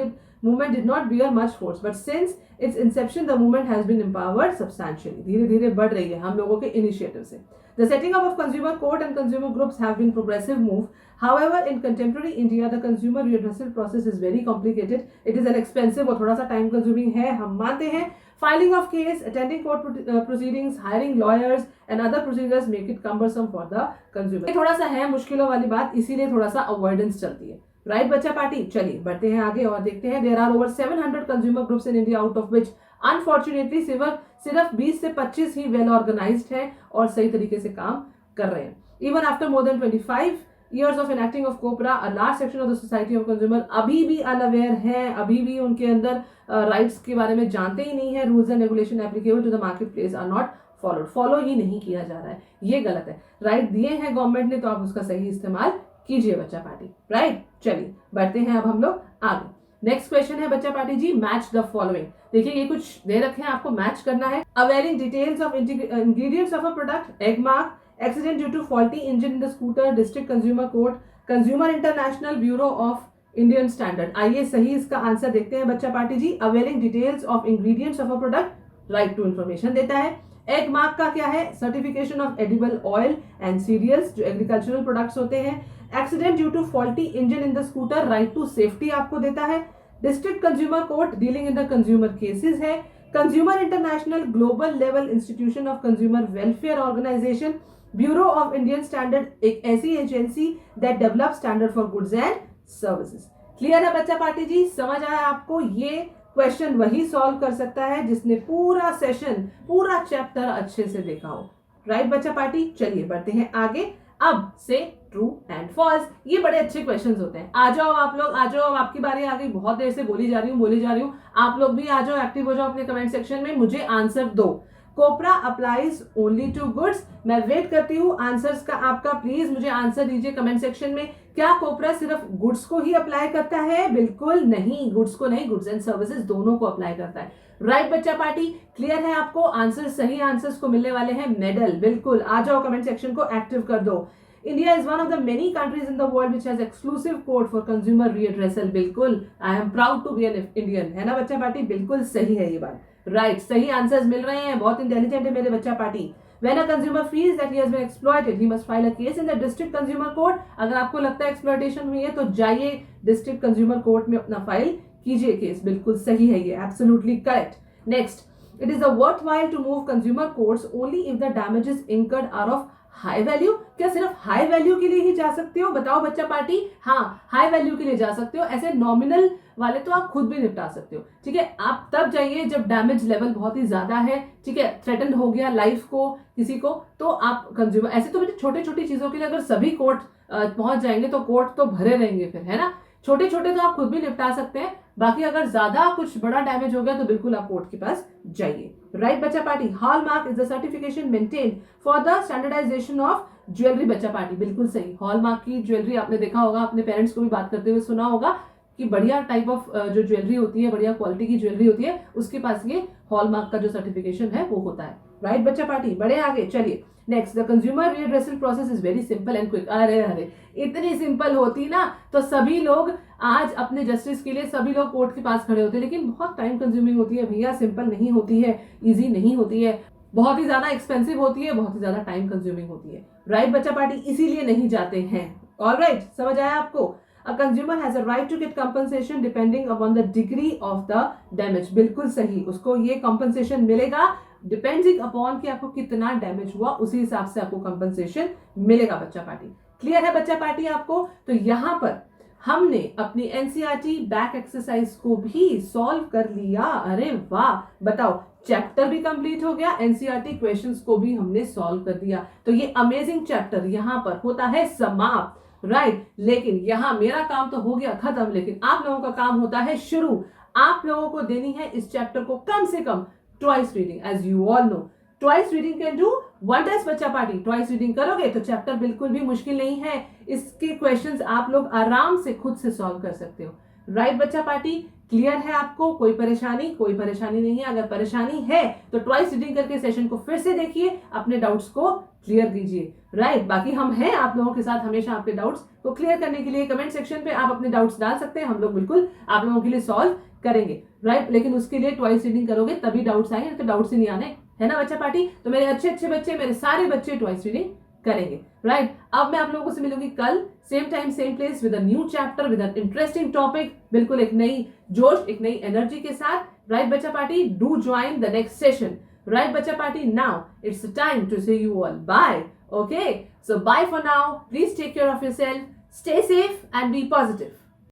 movement did not bear much force, but since its inception the movement has been empowered substantially। धीरे धीरे बढ़ रही है हम लोगों के इनिशिएटिव से। The setting up of consumer court and consumer groups have been progressive move। However, in contemporary India, the consumer redressal process is very complicated। It is an expensive और थोड़ा सा time consuming है, हम मानते हैं। Filing of case, attending court proceedings, hiring lawyers and other procedures make it cumbersome for the consumer। थोड़ा सा है मुश्किलों वाली बात, इसीलिए थोड़ा सा अवॉइडेंस चलती है। राइट बच्चा पार्टी, चलिए बढ़ते हैं आगे और देखते हैं। There are over 700 consumer groups in India, out of which unfortunately सिर्फ 20 से 25 ही well organized है और सही तरीके से काम कर रहे हैं। Even after more than 25 years of enacting of COPRA, a large section of the society of consumer अभी भी अनअवेयर है, अभी भी उनके अंदर राइट्स के बारे में जानते ही नहीं है। Rules and regulation applicable to the market place are not followed. Follow ही नहीं किया जा रहा है, ये गलत है। राइट दिए हैं गवर्नमेंट ने तो आप उसका सही इस्तेमाल कीजिए बच्चा पार्टी। राइट चलिए बढ़ते हैं अब हम लोग आगे। नेक्स्ट क्वेश्चन है बच्चा पार्टी जी, मैच द फॉलोइंग। देखिए ये कुछ दे रखे हैं, आपको मैच करना है। Awaring details of ingredients of a product, Agmark, accident due to faulty engine in the scooter, district consumer court, consumer international bureau of Indian standard. आइए सही इसका आंसर देखते हैं बच्चा पार्टी जी। Awaring details of ingredients of a product, right to information देता है। एग मार्क का क्या है? Certification of edible oil and cereals, जो एग्रीकल्चरल प्रोडक्ट्स होते हैं। Accident due to faulty engine in the scooter, right to safety आपको देता है। District consumer court dealing in the consumer cases है। Consumer international global level institution of consumer welfare organisation, Bureau of Indian standard, एक ऐसी agency that develop standard for goods and services. Clear है बच्चा पार्टी जी? समझ आया आपको? ये क्वेश्चन वही सॉल्व कर सकता है जिसने पूरा सेशन, पूरा चैप्टर अच्छे से देखा हो। राइट बच्चा पार्टी, चलिए बढ़ते हैं आगे। अब से ट्रू एंड फॉल्स, ये बड़े अच्छे क्वेश्चंस होते हैं। आ जाओ आप लोग, आ जाओ, आपकी बारी आ गई। बहुत देर से बोली जा रही हूँ। आप लोग भी आ जाओ, एक्टिव हो जाओ अपने कमेंट सेक्शन में, मुझे आंसर दो। कोपरा अप्लाइज ओनली टू गुड्स, मैं वेट करती हूँ आंसर्स का आपका। प्लीज मुझे आंसर दीजिए कमेंट सेक्शन में। क्या कोपरा सिर्फ गुड्स को ही अप्लाई करता है? बिल्कुल नहीं, गुड्स को नहीं, गुड्स एंड सर्विसेज दोनों को अप्लाई करता है। राइट बच्चा पार्टी, क्लियर है आपको? आंसर, सही आंसर्स को मिलने वाले हैं मेडल। बिल्कुल, आ जाओ कमेंट सेक्शन को एक्टिव कर दो। India is one of the many countries in the world which has exclusive code for consumer redressal. बिल्कुल, I am proud to be an Indian, है ना बच्चा पार्टी? बिल्कुल सही है ये बात। राइट, सही आंसर्स मिल रहे हैं, बहुत इंटेलिजेंट है मेरे बच्चा party. When a consumer feels that he has been exploited, he must file a case in the district consumer court. अगर आपको लगता है एक्सप्लॉयटेशन हुई है तो जाइए डिस्ट्रिक्ट कंज्यूमर कोर्ट में अपना फाइल कीजिए केस। बिल्कुल सही है ये, absolutely correct. Next, it is worthwhile to move consumer courts only if the damages incurred are of high value. क्या सिर्फ हाई वैल्यू के लिए ही जा सकते हो? बताओ बच्चा पार्टी। हाँ, हाई वैल्यू के लिए जा सकते हो, ऐसे नॉमिनल वाले तो आप खुद भी निपटा सकते हो। ठीक है, आप तब जाइए जब डैमेज लेवल बहुत ही ज्यादा है। ठीक है, थ्रेटन हो गया लाइफ को किसी को, तो आप कंज्यूमर, ऐसे तो छोटे छोटी चीजों के लिए अगर सभी कोर्ट पहुंच जाएंगे तो कोर्ट तो भरे रहेंगे फिर, है ना। छोटे छोटे तो आप खुद भी निपटा सकते हैं, बाकी अगर ज्यादा कुछ बड़ा डैमेज हो गया तो बिल्कुल आप कोर्ट के पास जाइए। राइट बच्चा पार्टी, hallmark is the certification maintained for the standardization of jewellery. बच्चा पार्टी, बिल्कुल सही। हॉलमार्क की ज्वेलरी आपने देखा होगा, अपने पेरेंट्स को भी बात करते हुए सुना होगा कि बढ़िया टाइप ऑफ जो ज्वेलरी होती है, बढ़िया क्वालिटी की ज्वेलरी होती है, उसके पास ये हॉलमार्क का जो सर्टिफिकेशन है वो होता है। राइट बच्चा पार्टी, बड़े आगे चलिए। Next, the consumer redressal process is very simple and quick. अरे अरे, इतनी सिंपल होती ना तो सभी लोग आज अपने जस्टिस के लिए सभी लोग कोर्ट के पास खड़े होते, लेकिन बहुत टाइम कंज्यूमिंग होती है भैया, सिंपल नहीं होती है, इजी नहीं होती है, बहुत ही ज्यादा एक्सपेंसिव होती है, बहुत ही ज्यादा टाइम कंज्यूमिंग होती है। राइट बच्चा पार्टी, इसीलिए नहीं जाते हैं। ऑलराइट, समझ आया आपको? A consumer has a right to get compensation depending upon the degree of the damage. बिल्कुल सही, उसको ये compensation मिलेगा डिपेंडिंग अपॉन कि आपको कितना डैमेज हुआ, उसी हिसाब से आपको कंपनसेशन मिलेगा बच्चा पार्टी। क्लियर है बच्चा पार्टी आपको? तो यहां पर हमने अपनी एनसीईआरटी बैक एक्सरसाइज को भी सॉल्व कर लिया। अरे वाह, बताओ, चैप्टर भी कंप्लीट हो गया, एनसीईआरटी क्वेश्चंस को भी हमने सॉल्व कर दिया। तो ये अमेजिंग चैप्टर यहां पर होता है समाप्त। राइट, लेकिन यहां मेरा काम तो हो गया खत्म, लेकिन आप लोगों का काम होता है शुरू। आप लोगों को देनी है इस चैप्टर को कम से कम twice reading. As you all know, twice reading can do wonders बच्चा पार्टी। ट्वाइस रीडिंग करोगे तो चैप्टर बिल्कुल भी मुश्किल नहीं है, इसके क्वेश्चंस आप लोग आराम से खुद से सॉल्व कर सकते हो। राइट बच्चा पार्टी, क्लियर है आपको? कोई परेशानी? कोई परेशानी नहीं है। अगर परेशानी है तो ट्वाइस रीडिंग करके सेशन को फिर से देखिए, अपने डाउट्स को क्लियर कीजिए। राइट, बाकी हम हैं आप लोगों के साथ हमेशा आपके डाउट्स को क्लियर करने के लिए। कमेंट सेक्शन पे आप अपने डाउट्स डाल सकते हैं, हम लोग बिल्कुल आप लोगों के लिए सॉल्व करेंगे। राइट, लेकिन उसके लिए ट्वाइस रीडिंग करोगे तभी डाउट्स आएंगे, तो डाउट्स ही नहीं आने, है ना बच्चा पार्टी? तो मेरे अच्छे अच्छे बच्चे, मेरे सारे बच्चे ट्वाइस रीडिंग करेंगे। राइट, अब मैं आप लोगों से मिलूंगी कल same time same place with a new chapter, with a interesting topic, बिल्कुल एक नई जोश, एक नई एनर्जी के साथ। राइट बच्चा party, do join the next session. Right, Bacha Party, now it's the time to say you all bye. Okay, so bye for now. Please take care of yourself, stay safe and be positive.